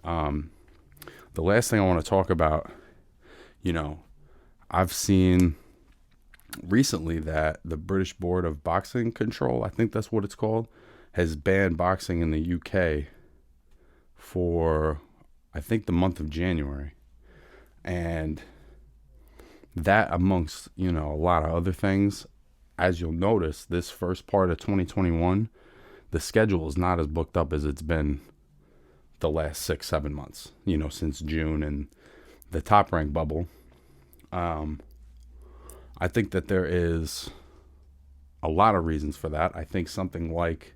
The last thing I want to talk about, you know, I've seen recently that the British Board of Boxing Control, I think that's what it's called, has banned boxing in the UK for, I think, the month of January. And that, amongst, a lot of other things, as you'll notice, this first part of 2021, the schedule is not as booked up as it's been the last 6, 7 months, since June and the top rank bubble. I think that there is a lot of reasons for that. I think something like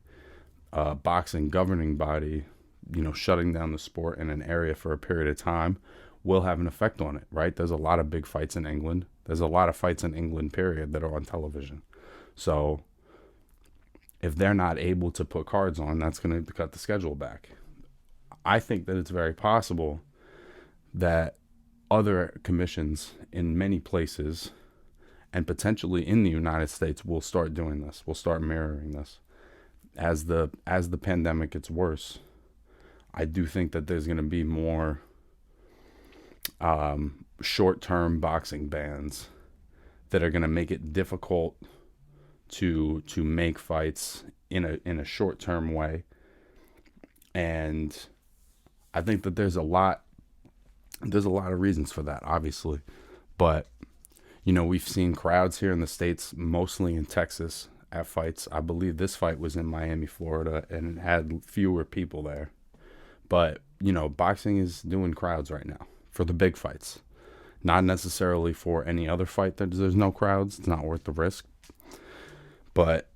boxing governing body, shutting down the sport in an area for a period of time will have an effect on it, right? There's a lot of big fights in England. There's a lot of fights in England, period, that are on television. So if they're not able to put cards on, that's going to cut the schedule back. I think that it's very possible that other commissions in many places and potentially in the United States will start doing this. Will start mirroring this. As the pandemic gets worse, I do think that there's going to be more short-term boxing bans that are going to make it difficult to make fights in a short-term way. And I think that there's a lot of reasons for that, obviously. But we've seen crowds here in the States, mostly in Texas, at fights. I believe this fight was in Miami, Florida, and it had fewer people there. But, boxing is doing crowds right now for the big fights. Not necessarily for any other fight that there's no crowds. It's not worth the risk. But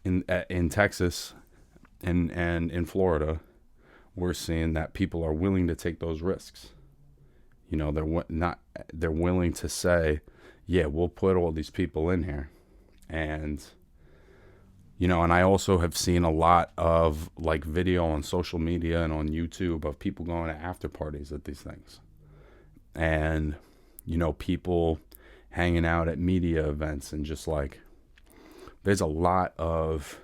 in Texas and in Florida, we're seeing that people are willing to take those risks. They're willing to say, yeah, we'll put all these people in here. And and I also have seen a lot of video on social media and on YouTube of people going to after parties at these things. And people hanging out at media events, and just there's a lot of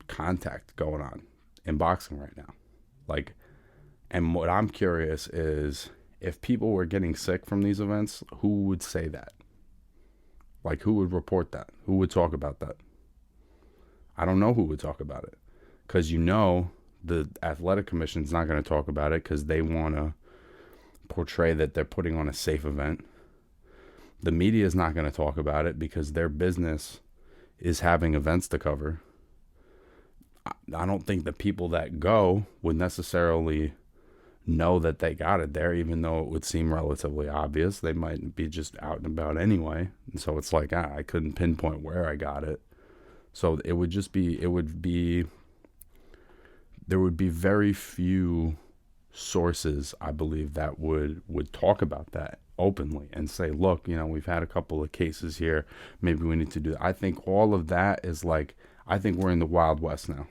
contact going on in boxing right now. And what I'm curious is, if people were getting sick from these events, who would say that? Who would report that? Who would talk about that? I don't know who would talk about it. Because the athletic commission's not going to talk about it because they want to portray that they're putting on a safe event. The media is not going to talk about it because their business is having events to cover. I don't think the people that go would necessarily know that they got it there, even though it would seem relatively obvious. They might be just out and about anyway. And so it's I couldn't pinpoint where I got it. So there would be very few sources, I believe, that would talk about that openly and say, look, we've had a couple of cases here. Maybe we need to do that. I think all of that is I think we're in the Wild West now,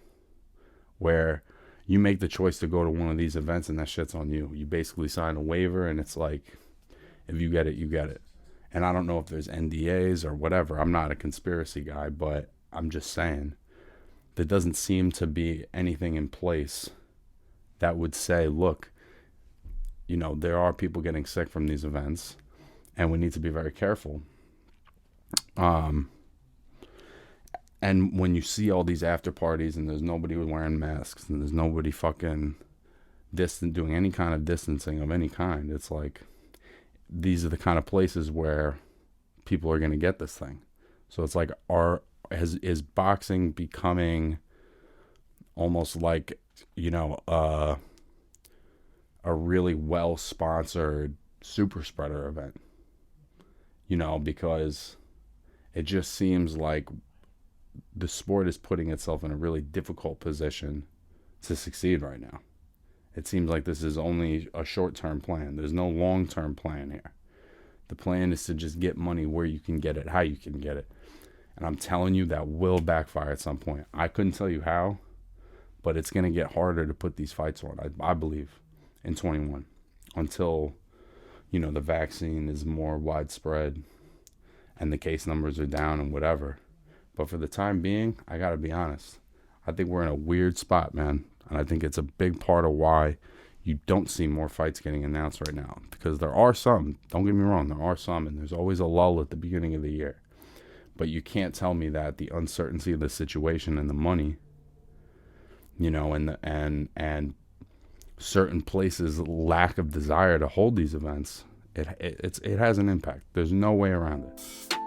where you make the choice to go to one of these events and that shit's on you. You basically sign a waiver and it's if you get it, you get it. And I don't know if there's NDAs or whatever. I'm not a conspiracy guy, but I'm just saying there doesn't seem to be anything in place that would say, look, there are people getting sick from these events and we need to be very careful. And when you see all these after parties and there's nobody wearing masks and there's nobody fucking doing any kind of distancing of any kind, it's these are the kind of places where people are going to get this thing. So it's is boxing becoming almost a really well sponsored super spreader event? Because it just seems like the sport is putting itself in a really difficult position to succeed right now. It seems like this is only a short-term plan. There's no long-term plan here. The plan is to just get money where you can get it, how you can get it. And I'm telling you, that will backfire at some point. I couldn't tell you how, but it's going to get harder to put these fights on, I believe, in 21 until, the vaccine is more widespread and the case numbers are down and whatever. But for the time being, I got to be honest, I think we're in a weird spot, man. And I think it's a big part of why you don't see more fights getting announced right now, because there are some. Don't get me wrong, there are some, and there's always a lull at the beginning of the year. But you can't tell me that the uncertainty of the situation and the money, and certain places' lack of desire to hold these events, it has an impact. There's no way around it.